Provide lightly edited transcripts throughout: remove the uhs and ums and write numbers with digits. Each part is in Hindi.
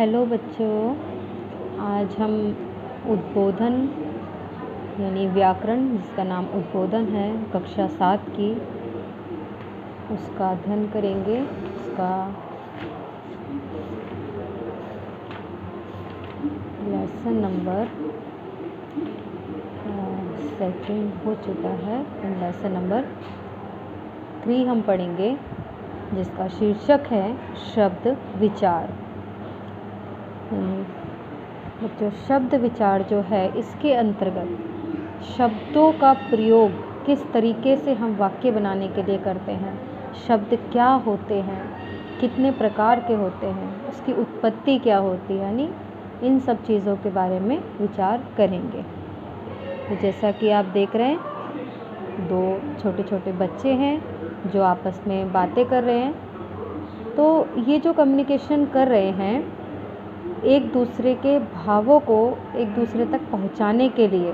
हेलो बच्चों, आज हम उद्बोधन यानी व्याकरण जिसका नाम उद्बोधन है कक्षा 7 की उसका अध्ययन करेंगे। उसका लेसन नंबर सेकंड हो चुका है। लेसन नंबर 3 हम पढ़ेंगे जिसका शीर्षक है शब्द विचार। बच्चों, शब्द विचार जो है इसके अंतर्गत शब्दों का प्रयोग किस तरीके से हम वाक्य बनाने के लिए करते हैं, शब्द क्या होते हैं, कितने प्रकार के होते हैं, उसकी उत्पत्ति क्या होती है, यानी इन सब चीज़ों के बारे में विचार करेंगे। तो जैसा कि आप देख रहे हैं, 2 छोटे छोटे बच्चे हैं जो आपस में बातें कर रहे हैं। तो ये जो कम्युनिकेशन कर रहे हैं एक दूसरे के भावों को एक दूसरे तक पहुंचाने के लिए,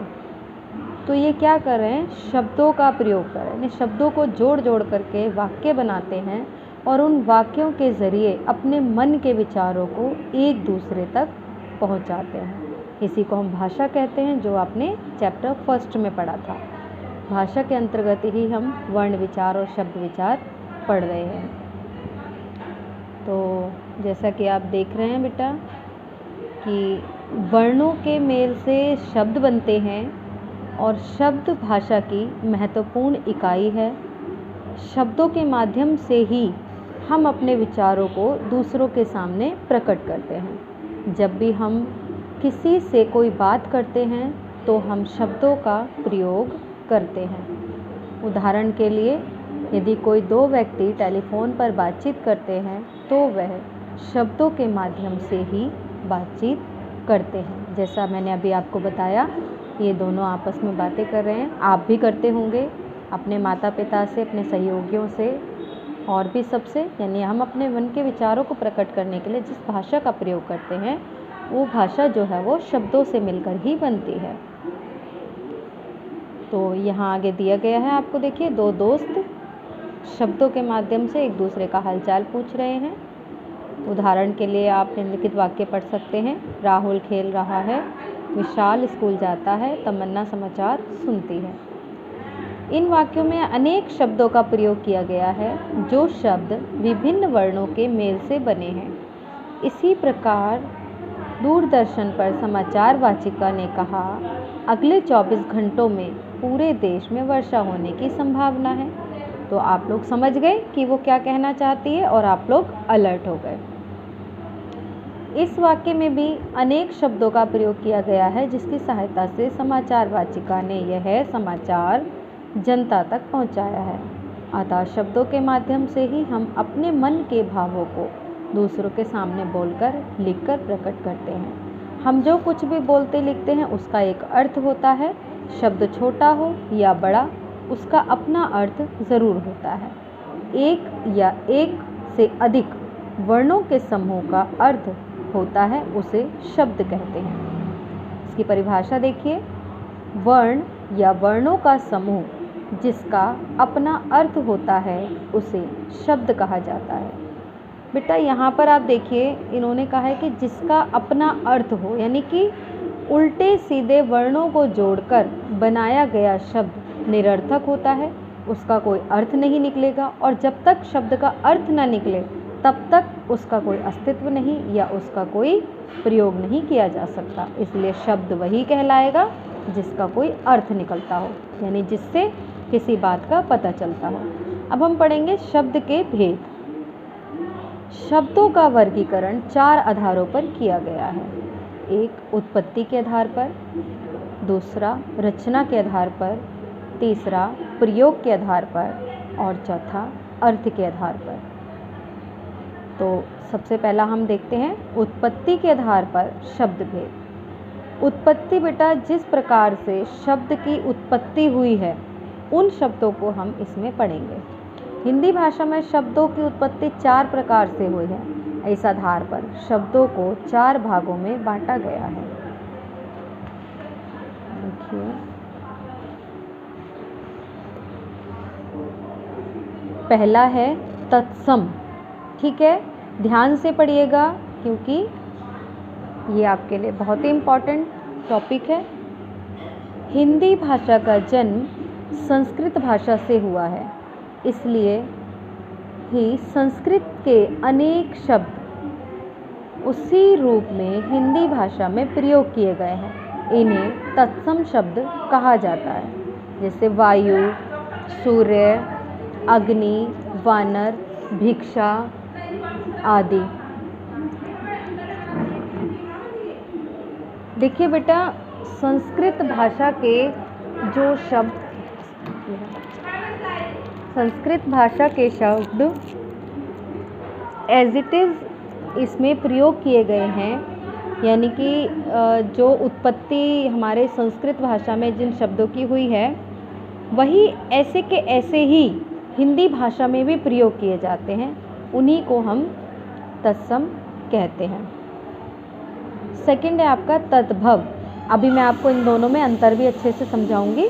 तो ये क्या कर रहे हैं, शब्दों का प्रयोग कर रहे हैं। शब्दों को जोड़ जोड़ करके वाक्य बनाते हैं और उन वाक्यों के ज़रिए अपने मन के विचारों को एक दूसरे तक पहुंचाते हैं। इसी को हम भाषा कहते हैं, जो आपने चैप्टर 1 में पढ़ा था। भाषा के अंतर्गत ही हम वर्ण विचार और शब्द विचार पढ़ रहे हैं। तो जैसा कि आप देख रहे हैं बेटा कि वर्णों के मेल से शब्द बनते हैं और शब्द भाषा की महत्वपूर्ण इकाई है। शब्दों के माध्यम से ही हम अपने विचारों को दूसरों के सामने प्रकट करते हैं। जब भी हम किसी से कोई बात करते हैं तो हम शब्दों का प्रयोग करते हैं। उदाहरण के लिए, यदि कोई 2 व्यक्ति टेलीफोन पर बातचीत करते हैं तो वह शब्दों के माध्यम से ही बातचीत करते हैं। जैसा मैंने अभी आपको बताया, ये दोनों आपस में बातें कर रहे हैं। आप भी करते होंगे अपने माता पिता से, अपने सहयोगियों से और भी सबसे। यानी हम अपने मन के विचारों को प्रकट करने के लिए जिस भाषा का प्रयोग करते हैं वो भाषा जो है वो शब्दों से मिलकर ही बनती है। तो यहाँ आगे दिया गया है, आपको देखिए, 2 दोस्त शब्दों के माध्यम से एक दूसरे का हालचाल पूछ रहे हैं। उदाहरण के लिए आप निम्नलिखित वाक्य पढ़ सकते हैं। राहुल खेल रहा है, विशाल स्कूल जाता है, तमन्ना समाचार सुनती है। इन वाक्यों में अनेक शब्दों का प्रयोग किया गया है जो शब्द विभिन्न वर्णों के मेल से बने हैं। इसी प्रकार दूरदर्शन पर समाचार वाचिका ने कहा, अगले 24 घंटों में पूरे देश में वर्षा होने की संभावना है। तो आप लोग समझ गए कि वो क्या कहना चाहती है और आप लोग अलर्ट हो गए। इस वाक्य में भी अनेक शब्दों का प्रयोग किया गया है जिसकी सहायता से समाचार वाचिका ने यह समाचार जनता तक पहुंचाया है। अतः शब्दों के माध्यम से ही हम अपने मन के भावों को दूसरों के सामने बोलकर, लिखकर प्रकट करते हैं। हम जो कुछ भी बोलते लिखते हैं उसका एक अर्थ होता है। शब्द छोटा हो या बड़ा, उसका अपना अर्थ ज़रूर होता है। एक या एक से अधिक वर्णों के समूह का अर्थ होता है, उसे शब्द कहते हैं। इसकी परिभाषा देखिए, वर्ण या वर्णों का समूह जिसका अपना अर्थ होता है उसे शब्द कहा जाता है। बेटा यहाँ पर आप देखिए, इन्होंने कहा है कि जिसका अपना अर्थ हो, यानी कि उल्टे सीधे वर्णों को जोड़कर बनाया गया शब्द निरर्थक होता है, उसका कोई अर्थ नहीं निकलेगा। और जब तक शब्द का अर्थ ना निकले तब तक उसका कोई अस्तित्व नहीं या उसका कोई प्रयोग नहीं किया जा सकता। इसलिए शब्द वही कहलाएगा जिसका कोई अर्थ निकलता हो, यानी जिससे किसी बात का पता चलता हो। अब हम पढ़ेंगे शब्द के भेद। शब्दों का वर्गीकरण 4 आधारों पर किया गया है। एक, उत्पत्ति के आधार पर, दूसरा रचना के आधार पर, तीसरा प्रयोग के आधार पर और चौथा अर्थ के आधार पर। तो सबसे पहला हम देखते हैं उत्पत्ति के आधार पर शब्द भेद। उत्पत्ति बेटा, जिस प्रकार से शब्द की उत्पत्ति हुई है उन शब्दों को हम इसमें पढ़ेंगे। हिंदी भाषा में शब्दों की उत्पत्ति 4 प्रकार से हुई है। इस आधार पर शब्दों को 4 भागों में बांटा गया है। देखिए, पहला है तत्सम। ठीक है, ध्यान से पढ़िएगा क्योंकि ये आपके लिए बहुत ही इम्पॉर्टेंट टॉपिक है। हिंदी भाषा का जन्म संस्कृत भाषा से हुआ है, इसलिए ही संस्कृत के अनेक शब्द उसी रूप में हिंदी भाषा में प्रयोग किए गए हैं। इन्हें तत्सम शब्द कहा जाता है, जैसे वायु, सूर्य, अग्नि, वानर, भिक्षा आदि। देखिए बेटा, संस्कृत भाषा के जो शब्द एज इट इज़ इसमें प्रयोग किए गए हैं, यानी कि जो उत्पत्ति हमारे संस्कृत भाषा में जिन शब्दों की हुई है वही ऐसे के ऐसे ही हिंदी भाषा में भी प्रयोग किए जाते हैं। उन्हीं को हम तत्सम कहते हैं। सेकंड है आपका तद्भव। अभी मैं आपको इन दोनों में अंतर भी अच्छे से समझाऊंगी।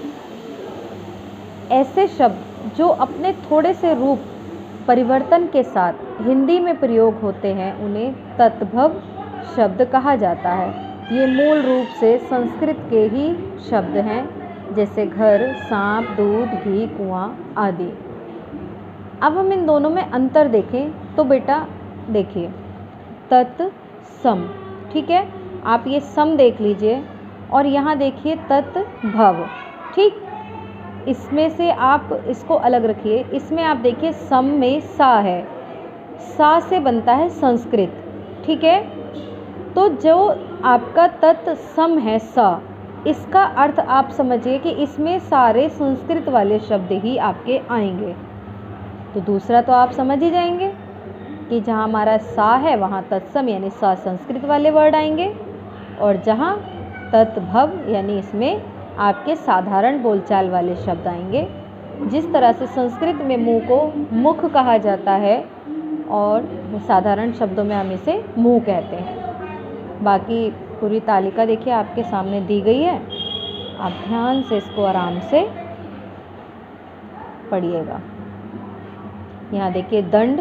ऐसे शब्द जो अपने थोड़े से रूप परिवर्तन के साथ हिंदी में प्रयोग होते हैं उन्हें तद्भव शब्द कहा जाता है। ये मूल रूप से संस्कृत के ही शब्द हैं, जैसे घर, सांप, दूध, घी, कुआं आदि। अब हम इन दोनों में अंतर देखें तो बेटा देखिए, तत्सम, ठीक है, आप ये सम देख लीजिए और यहाँ देखिए तद्भव, ठीक। इसमें से आप इसको अलग रखिए। इसमें आप देखिए सम में सा है, सा से बनता है संस्कृत, ठीक है। तो जो आपका तत्सम है सा, इसका अर्थ आप समझिए कि इसमें सारे संस्कृत वाले शब्द ही आपके आएंगे। तो दूसरा तो आप समझ ही जाएंगे कि जहाँ हमारा सा है वहाँ तत्सम यानी सा संस्कृत वाले वर्ड आएंगे, और जहाँ तद्भव यानी इसमें आपके साधारण बोलचाल वाले शब्द आएंगे। जिस तरह से संस्कृत में मुंह को मुख कहा जाता है और साधारण शब्दों में हम इसे मुंह कहते हैं। बाकी पूरी तालिका देखिए आपके सामने दी गई है, आप ध्यान से इसको आराम से पढ़िएगा। यहाँ देखिए दंड,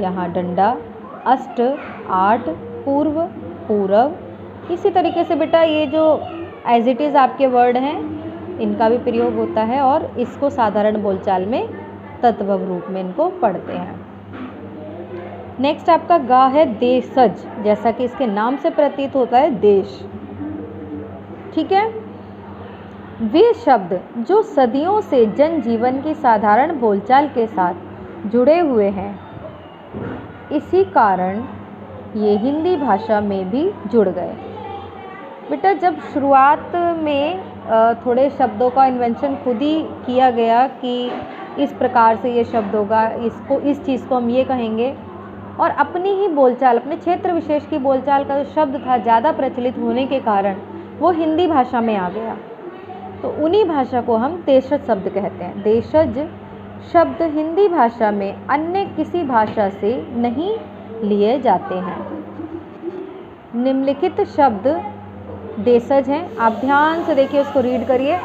यहाँ डंडा, अष्ट, आठ, पूर्व, पूरव। इसी तरीके से बेटा ये जो एज इट इज़ आपके वर्ड हैं इनका भी प्रयोग होता है और इसको साधारण बोलचाल में तद्भव रूप में इनको पढ़ते हैं। नेक्स्ट आपका गा है देशज, जैसा कि इसके नाम से प्रतीत होता है देश, ठीक है। वे शब्द जो सदियों से जनजीवन की साधारण बोलचाल के साथ जुड़े हुए हैं, इसी कारण ये हिंदी भाषा में भी जुड़ गए। बेटा जब शुरुआत में थोड़े शब्दों का इन्वेंशन खुद ही किया गया कि इस प्रकार से ये शब्द होगा, इसको इस चीज़ को हम ये कहेंगे, और अपनी ही बोलचाल, अपने क्षेत्र विशेष की बोलचाल का जो शब्द था ज़्यादा प्रचलित होने के कारण वो हिंदी भाषा में आ गया। तो उन्हीं भाषा को हम देशज शब्द कहते हैं। देशज शब्द हिंदी भाषा में अन्य किसी भाषा से नहीं लिए जाते हैं। निम्नलिखित शब्द देशज हैं, आप ध्यान से देखिए, उसको रीड करिए।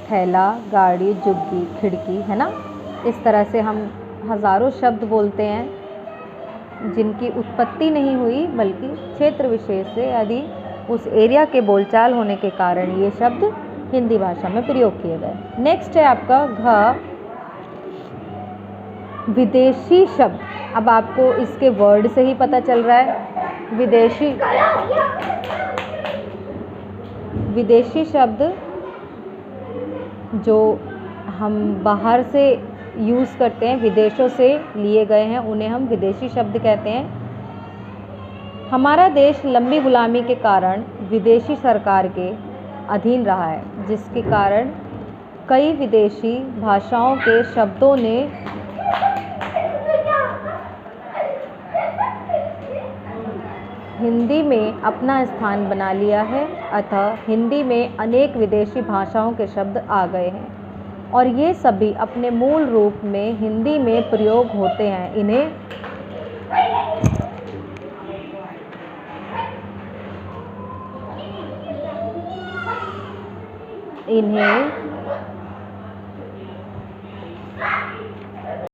थैला, गाड़ी, जुग्गी, खिड़की, है ना। इस तरह से हम हज़ारों शब्द बोलते हैं जिनकी उत्पत्ति नहीं हुई बल्कि क्षेत्र विशेष से यदि उस एरिया के बोलचाल होने के कारण ये शब्द हिंदी भाषा में प्रयोग किए गए। नेक्स्ट है आपका घ, विदेशी शब्द। अब आपको इसके वर्ड से ही पता चल रहा है, विदेशी शब्द जो हम बाहर से यूज़ करते हैं, विदेशों से लिए गए हैं, उन्हें हम विदेशी शब्द कहते हैं। हमारा देश लंबी गुलामी के कारण विदेशी सरकार के अधीन रहा है, जिसके कारण कई विदेशी भाषाओं के शब्दों ने हिंदी में अपना स्थान बना लिया है। अतः हिंदी में अनेक विदेशी भाषाओं के शब्द आ गए हैं और ये सभी अपने मूल रूप में हिंदी में प्रयोग होते हैं। इन्हें